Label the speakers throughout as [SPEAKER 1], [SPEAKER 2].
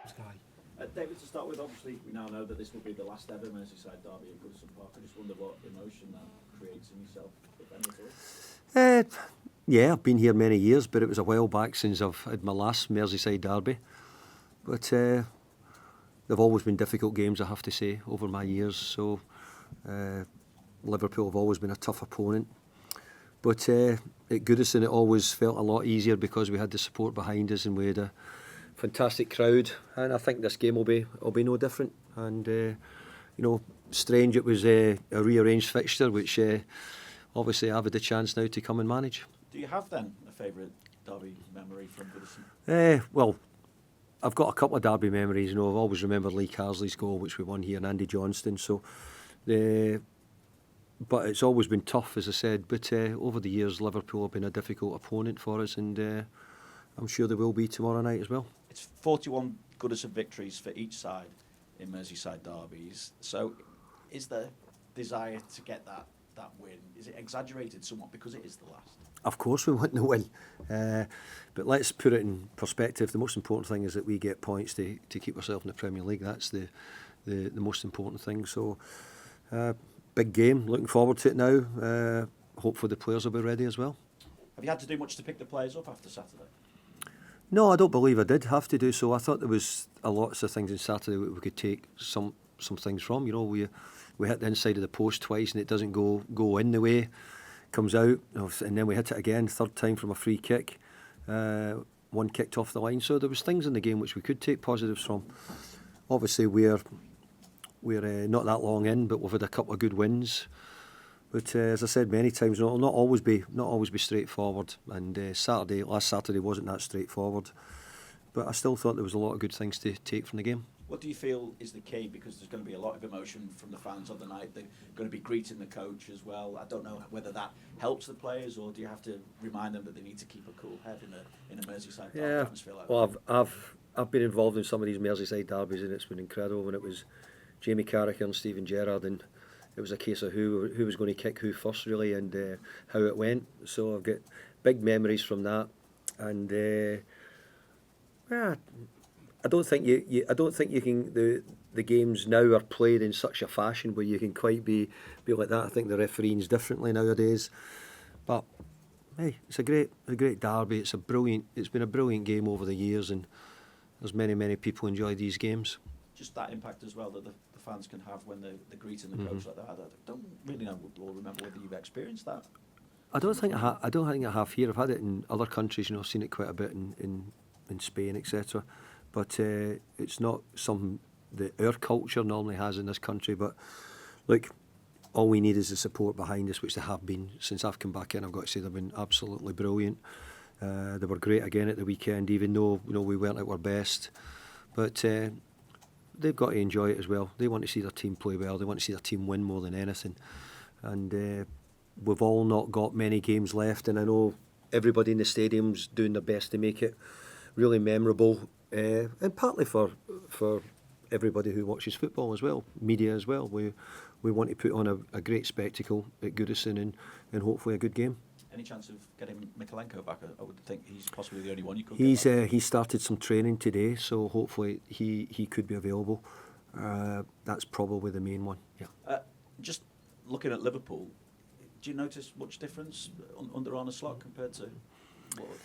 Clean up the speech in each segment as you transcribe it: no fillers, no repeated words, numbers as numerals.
[SPEAKER 1] Sky.
[SPEAKER 2] David, to start with, obviously we now know that this will be the last ever Merseyside derby at Goodison Park. I just wonder what emotion that creates in yourself, if any at all.
[SPEAKER 3] Yeah, I've been here many years, but it was a while back since I've had my last Merseyside derby. But they've always been difficult games, I have to say, over my years. So Liverpool have always been a tough opponent. But at Goodison it always felt a lot easier because we had the support behind us and we had a fantastic crowd. And I think this game will be no different. And strange it was a rearranged fixture, which obviously I've had the chance now to come and manage.
[SPEAKER 2] Do you have then a favourite derby memory from Goodison?
[SPEAKER 3] Well, I've got a couple of derby memories. I've always remembered Lee Carsley's goal, which we won here, and Andy Johnston. So, but it's always been tough, as I said. But over the years, Liverpool have been a difficult opponent for us, and I'm sure they will be tomorrow night as well.
[SPEAKER 2] It's 41 Goodison victories for each side in Merseyside derbies. So, is the desire to get that win, is it exaggerated somewhat because it is the last?
[SPEAKER 3] Of course we want to win, but let's put it in perspective. The most important thing is that we get points to keep ourselves in the Premier League. That's the most important thing. So big game, looking forward to it now. Hopefully the players will be ready as well.
[SPEAKER 2] Have you had to do much to pick the players up after Saturday?
[SPEAKER 3] No, I don't believe I did have to do so. I thought there was a lots of things on Saturday that we could take some things from. We hit the inside of the post twice and it doesn't go in the way, comes out, and then we hit it again, third time from a free kick, one kicked off the line. So there was things in the game which we could take positives from. Obviously we're not that long in, but we've had a couple of good wins. But as I said many times, it'll not always be straightforward. And last Saturday wasn't that straightforward. But I still thought there was a lot of good things to take from the game.
[SPEAKER 2] What do you feel is the key? Because there's going to be a lot of emotion from the fans on the night. They're going to be greeting the coach as well. I don't know whether that helps the players, or do you have to remind them that they need to keep a cool head in a Merseyside atmosphere like that?
[SPEAKER 3] Well, I've been involved in some of these Merseyside derbies, and it's been incredible. When it was Jamie Carragher and Steven Gerrard, and it was a case of who was going to kick who first, really, and how it went. So I've got big memories from that, and I don't think you can. The games now are played in such a fashion where you can quite be like that. I think the refereeing's differently nowadays, but hey, it's a great derby. It's been a brilliant game over the years, and there's many people enjoy these games.
[SPEAKER 2] Just that impact as well that the fans can have when they're greeting the coach like that. I don't really know or remember whether you've experienced that.
[SPEAKER 3] I don't think I have here. I've had it in other countries. I've seen it quite a bit in Spain, etc. But it's not something that our culture normally has in this country. But look, all we need is the support behind us, which they have been since I've come back in. I've got to say they've been absolutely brilliant. They were great again at the weekend, even though we weren't at our best. But they've got to enjoy it as well. They want to see their team play well. They want to see their team win more than anything. And we've all not got many games left, and I know everybody in the stadium's doing their best to make it really memorable. And partly for everybody who watches football as well, media as well. We want to put on a great spectacle at Goodison and hopefully a good game.
[SPEAKER 2] Any chance of getting Mikalenko back? I would think he's possibly the only one you could
[SPEAKER 3] get. He started some training today, so hopefully he could be available. That's probably the main one. Yeah.
[SPEAKER 2] Just looking at Liverpool, do you notice much difference under Arne Slot compared to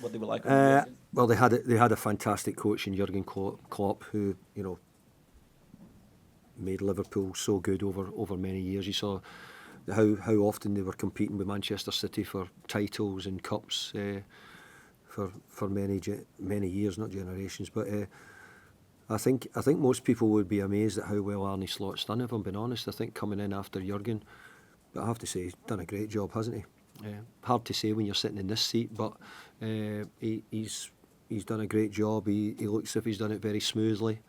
[SPEAKER 2] what they were like?
[SPEAKER 3] Well, they had a fantastic coach in Jurgen Klopp, who made Liverpool so good over many years. You saw how often they were competing with Manchester City for titles and cups for many years, not generations. But I think most people would be amazed at how well Arne Slot's done. If I'm being honest, I think coming in after Jurgen, but I have to say he's done a great job, hasn't he? Hard to say when you're sitting in this seat, but he's done a great job. He looks as if he's done it very smoothly,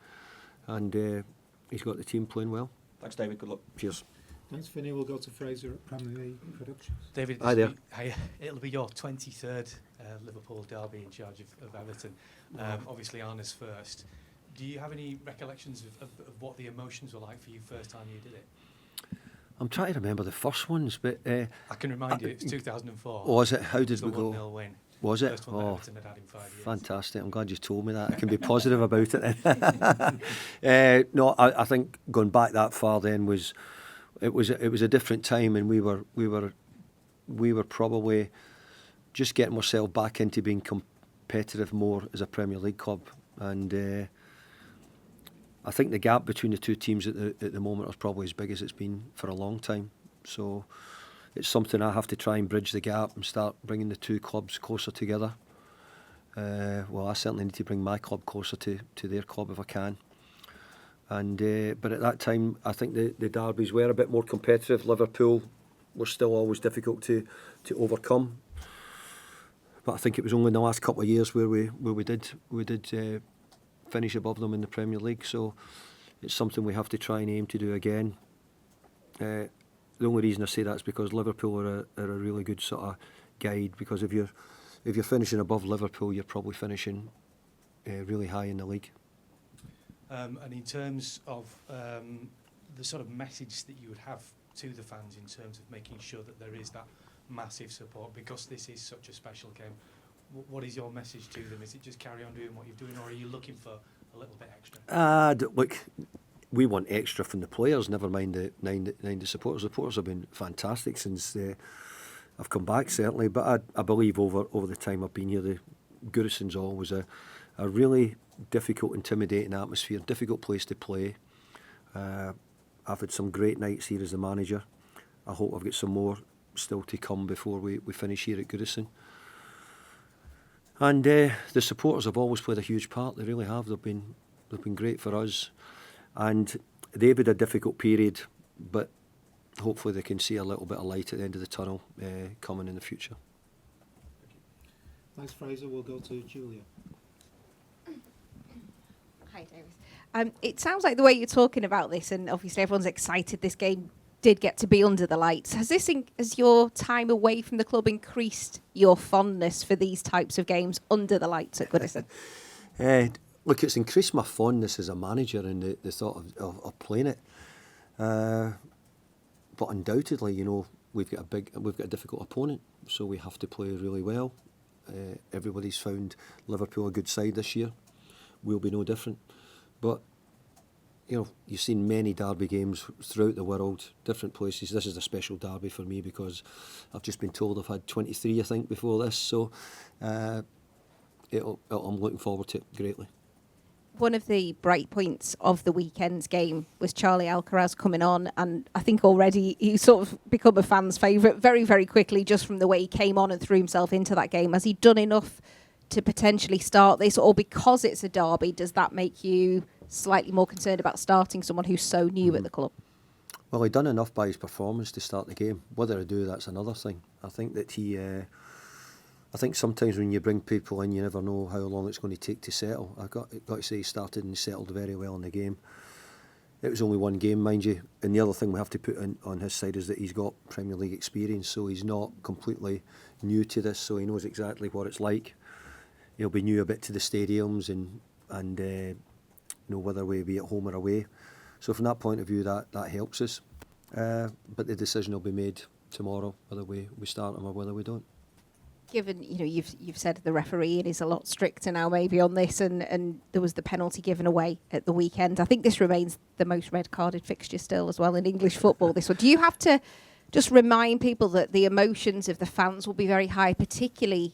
[SPEAKER 3] and he's got the team playing well.
[SPEAKER 2] Thanks, David. Good luck.
[SPEAKER 3] Cheers.
[SPEAKER 1] Thanks, Finney. We'll go to Fraser at Premier League Productions.
[SPEAKER 4] David,
[SPEAKER 3] Hi there.
[SPEAKER 4] It'll be your 23rd Liverpool derby in charge of Everton. Obviously, Arne's first. Do you have any recollections of what the emotions were like for you first time you did it?
[SPEAKER 3] I'm trying to remember the first ones, but
[SPEAKER 4] I can remind you, it's 2004.
[SPEAKER 3] Was it? How did we
[SPEAKER 4] the
[SPEAKER 3] go?
[SPEAKER 4] 1-0 win.
[SPEAKER 3] Was it?
[SPEAKER 4] First one that
[SPEAKER 3] Oh,
[SPEAKER 4] Everton had had in 5 years.
[SPEAKER 3] fantastic. I'm glad you told me that. I can be positive about it then. No, I think going back that far then it was a different time, and we were probably just getting ourselves back into being competitive more as a Premier League club, and I think the gap between the two teams at the moment is probably as big as it's been for a long time. So it's something I have to try and bridge the gap and start bringing the two clubs closer together. Well, I certainly need to bring my club closer to their club if I can. And but at that time, I think the derbies were a bit more competitive. Liverpool were still always difficult to overcome. But I think it was only in the last couple of years where we did finish above them in the Premier League. So it's something we have to try and aim to do again. The only reason I say that is because Liverpool are a really good sort of guide, because if you're finishing above Liverpool, you're probably finishing really high in the league.
[SPEAKER 4] And in terms of the sort of message that you would have to the fans in terms of making sure that there is that massive support, because this is such a special game, what is your message to them? Is it just carry on doing what you're doing, or are you looking for a little bit extra?
[SPEAKER 3] Look, we want extra from the players, never mind the supporters. The supporters have been fantastic since I've come back, certainly, but I believe over the time I've been here, the Goodison's always a really difficult, intimidating atmosphere, difficult place to play. I've had some great nights here as the manager. I hope I've got some more still to come before we finish here at Goodison. And the supporters have always played a huge part. They really have. They've been great for us, and they've had a difficult period, but hopefully they can see a little bit of light at the end of the tunnel coming in the future.
[SPEAKER 1] Thanks, Fraser. We'll go to Julia.
[SPEAKER 5] Hi, Davis. It sounds like the way you're talking about this, and obviously everyone's excited this game did get to be under the lights. Has your time away from the club increased your fondness for these types of games under the lights at Goodison?
[SPEAKER 3] Look, it's increased my fondness as a manager and the thought of playing it. But undoubtedly, we've got a difficult opponent, so we have to play really well. Everybody's found Liverpool a good side this year. We'll be no different. But you've seen many derby games throughout the world, different places. This is a special derby for me because I've just been told I've had 23, I think, before this. So I'm looking forward to it greatly.
[SPEAKER 5] One of the bright points of the weekend's game was Charlie Alcaraz coming on, and I think already he's sort of become a fan's favourite very, very quickly just from the way he came on and threw himself into that game. Has he done enough to potentially start this, or because it's a derby, does that make you slightly more concerned about starting someone who's so new at the club?
[SPEAKER 3] Well, he done enough by his performance to start the game. Whether I do, that's another thing. I think that I think sometimes when you bring people in, you never know how long it's going to take to settle. I've got to say he started and he settled very well in the game. It was only one game, mind you. And the other thing we have to put on his side is that he's got Premier League experience, so he's not completely new to this, so he knows exactly what it's like. He'll be new a bit to the stadiums and whether we be at home or away. So from that point of view, that helps us. But the decision will be made tomorrow, whether we start him or whether we don't.
[SPEAKER 5] Given, you've said the referee is a lot stricter now maybe on this, and there was the penalty given away at the weekend. I think this remains the most red-carded fixture still as well in English football, this one. Do you have to just remind people that the emotions of the fans will be very high, particularly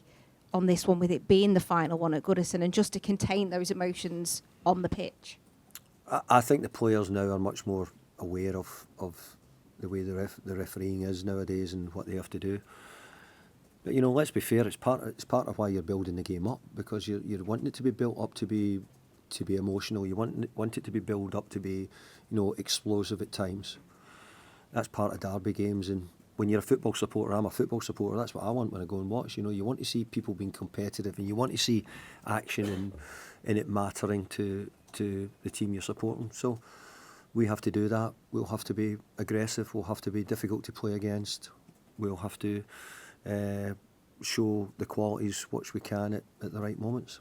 [SPEAKER 5] on this one with it being the final one at Goodison, and just to contain those emotions on the pitch?
[SPEAKER 3] I think the players now are much more aware of the way the refereeing is nowadays and what they have to do. But let's be fair. It's part of why you're building the game up, because you're wanting it to be built up to be emotional. You want it to be built up to be explosive at times. That's part of derby games. And when you're a football supporter, I'm a football supporter. That's what I want when I go and watch. You want to see people being competitive, and you want to see action and it mattering to the team you're supporting. So we have to do that. We'll have to be aggressive. We'll have to be difficult to play against. We'll have to show the qualities which we can at the right moments.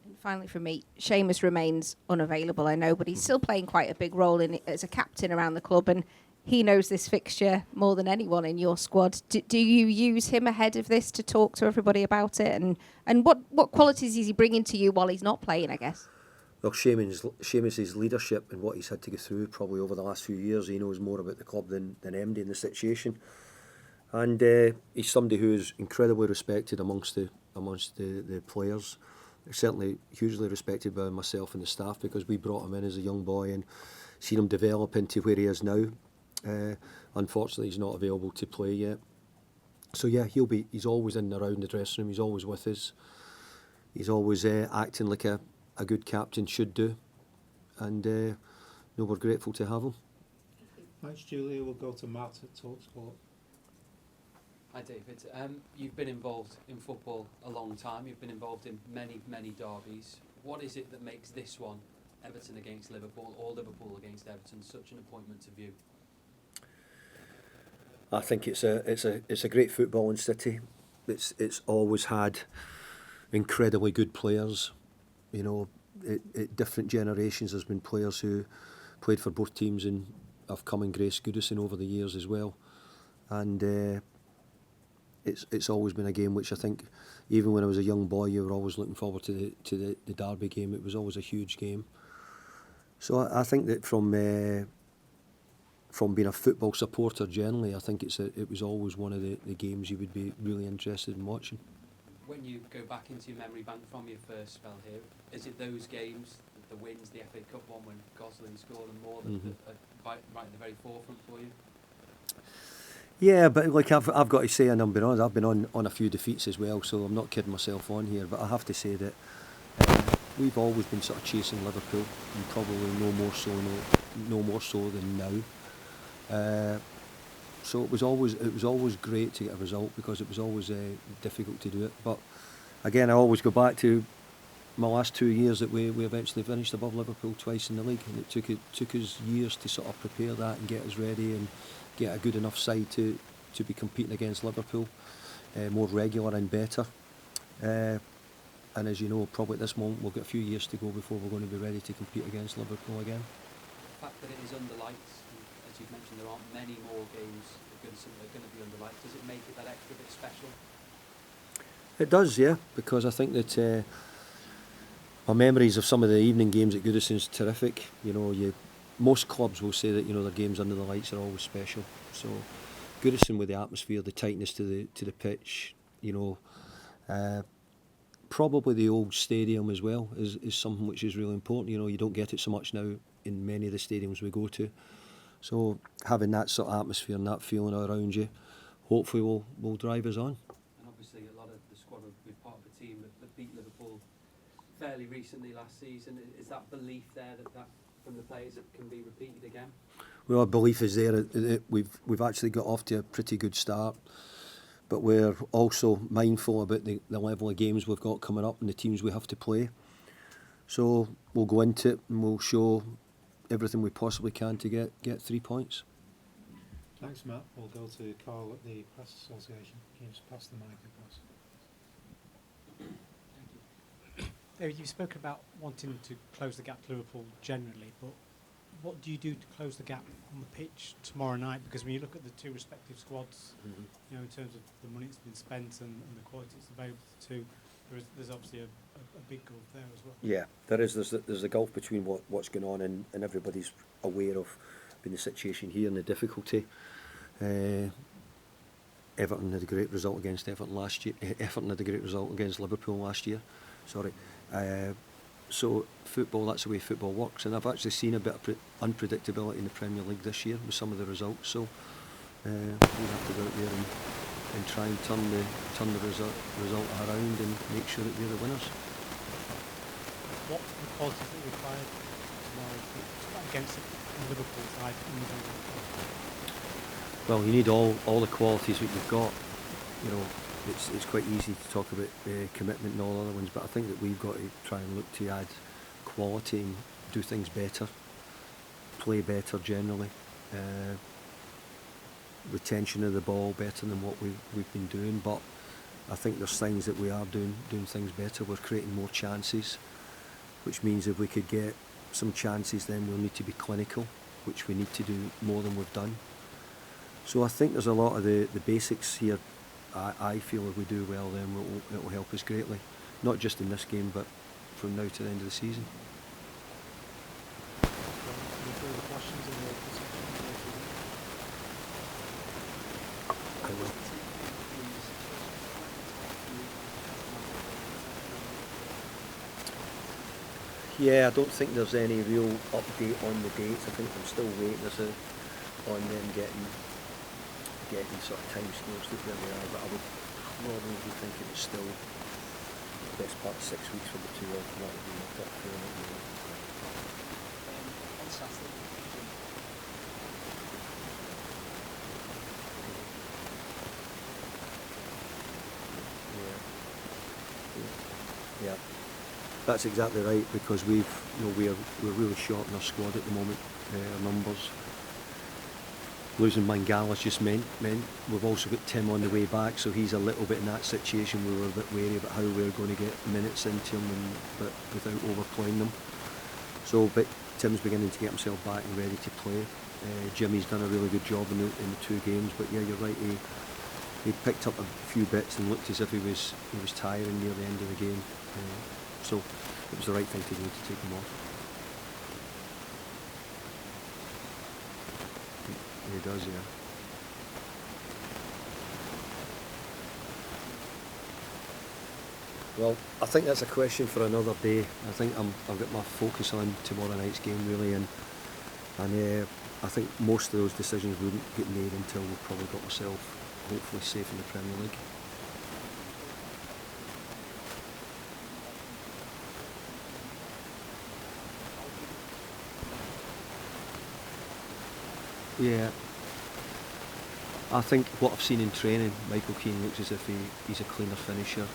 [SPEAKER 5] And finally for me, Seamus remains unavailable, I know, but he's still playing quite a big role in it as a captain around the club, and he knows this fixture more than anyone in your squad. Do you use him ahead of this to talk to everybody about it? And what qualities is he bringing to you while he's not playing, I guess?
[SPEAKER 3] Well, Seamus's leadership and what he's had to go through probably over the last few years. He knows more about the club than MD in the situation. And he's somebody who is incredibly respected amongst the players. Certainly hugely respected by myself and the staff, because we brought him in as a young boy and seen him develop into where he is now. Unfortunately, he's not available to play yet. So yeah, he's always in and around the dressing room. He's always with us. He's always acting like a good captain should do. And no, we're grateful to have him.
[SPEAKER 1] Thanks, Julia. We'll go to Matt at TalkSport.
[SPEAKER 6] Hi David, you've been involved in football a long time, you've been involved in many derbies. What is it that makes this one, Everton against Liverpool, or Liverpool against Everton, such an appointment to view?
[SPEAKER 3] I think it's a great footballing city. It's always had incredibly good players. You know, at different generations there's been players who played for both teams and have come and graced Goodison over the years as well. And it's always been a game which I think, even when I was a young boy, you were always looking forward to the derby game. It was always a huge game. So I think that from being a football supporter generally, I think it was always one of the games you would be really interested in watching.
[SPEAKER 6] When you go back into your memory bank from your first spell here, is it those games, the wins, the FA Cup one when Gosling scored and more, that are right at the very forefront for you?
[SPEAKER 3] Yeah, but like I've got to say, and I've been on a few defeats as well, so I'm not kidding myself on here, but I have to say that we've always been sort of chasing Liverpool, and probably no more so than now. So it was always great to get a result, because it was always difficult to do it. But again, I always go back to my last 2 years that we eventually finished above Liverpool twice in the league, and it took us years to sort of prepare that and get us ready and get a good enough side to be competing against Liverpool, more regular and better. And as you know, probably at this moment we've got a few years to go before we're going to be ready to compete against Liverpool again.
[SPEAKER 6] The fact that it is under lights, and as you've mentioned, there aren't many more games that are going to be under lights. Does it make it that extra bit special?
[SPEAKER 3] It does, yeah, because I think that my memories of some of the evening games at Goodison's terrific. You know, most clubs will say that, you know, their games under the lights are always special. So Goodison, with the atmosphere, the tightness to the pitch, you know, probably the old stadium as well is something which is really important. You know, you don't get it so much now in many of the stadiums we go to. So having that sort of atmosphere and that feeling around you, hopefully will drive us on.
[SPEAKER 6] And obviously a lot of the squad will be part of a team that beat Liverpool fairly recently last season. Is that belief there that from the players that can be repeated again?
[SPEAKER 3] Well, our belief is there. We've actually got off to a pretty good start, but we're also mindful about the level of games we've got coming up and the teams we have to play. So we'll go into it and we'll show everything we possibly can to get 3 points.
[SPEAKER 1] Thanks, Matt. We'll go to Carl at the Press Association. Can you just pass the mic across?
[SPEAKER 7] David, you've spoken about wanting to close the gap to Liverpool generally, but what do you do to close the gap on the pitch tomorrow night? Because when you look at the two respective squads, you know, in terms of the money that's been spent and the quality that's available to, there's obviously a big gulf there as well.
[SPEAKER 3] Yeah, there is. There's a gulf between what's going on and everybody's aware of the situation here and the difficulty. Everton had a great result against Everton last year. Everton had a great result against Liverpool last year. Sorry. So football, that's the way football works, and I've actually seen a bit of unpredictability in the Premier League this year with some of the results. So we have to go out there and try and turn the result around and make sure that we're the winners.
[SPEAKER 7] What are the qualities that are required tomorrow against the Liverpool side?
[SPEAKER 3] Well, you need all the qualities that you've got. You know, it's quite easy to talk about commitment and all other ones, but I think that we've got to try and look to add quality and do things better, play better generally, retention of the ball better than what we've been doing. But I think there's signs that we are doing things better. We're creating more chances, which means if we could get some chances, then we'll need to be clinical, which we need to do more than we've done. So I think there's a lot of the basics here. I feel if we do well, then it will help us greatly, not just in this game, but from now to the end of the season.
[SPEAKER 7] Any further questions in the section?
[SPEAKER 3] I will. Yeah, I don't think there's any real update on the dates. I think I'm still waiting on them getting sort of time scales to where they are, but I would probably think it was still the best part of 6 weeks for the two of them. That would be my gut feeling at the moment.
[SPEAKER 6] On Saturday,
[SPEAKER 3] Yeah. Yeah. That's exactly right, because we're really short in our squad at the moment. Our numbers. Losing Mangala's just meant we've also got Tim on the way back, so he's a little bit in that situation. We were a bit wary about how we were going to get minutes into him, but without overplaying them. So, but Tim's beginning to get himself back and ready to play. Jimmy's done a really good job in the 2 games, but yeah, you're right. He picked up a few bits and looked as if he was tiring near the end of the game. So it was the right thing to do to take him off. He does, yeah. Well, I think that's a question for another day. I think I've got my focus on tomorrow night's game really, and I think most of those decisions wouldn't get made until we've probably got ourselves hopefully safe in the Premier League. Yeah, I think what I've seen in training, Michael Keane looks as if he's a cleaner finisher.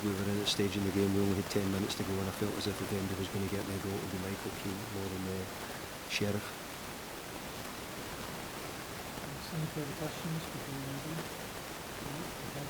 [SPEAKER 3] We were in a stage in the game, we only had 10 minutes to go, and I felt as if if anybody was going to get me a goal, it would be Michael Keane more than Sheriff.
[SPEAKER 1] Any further questions before we move on? No? Okay.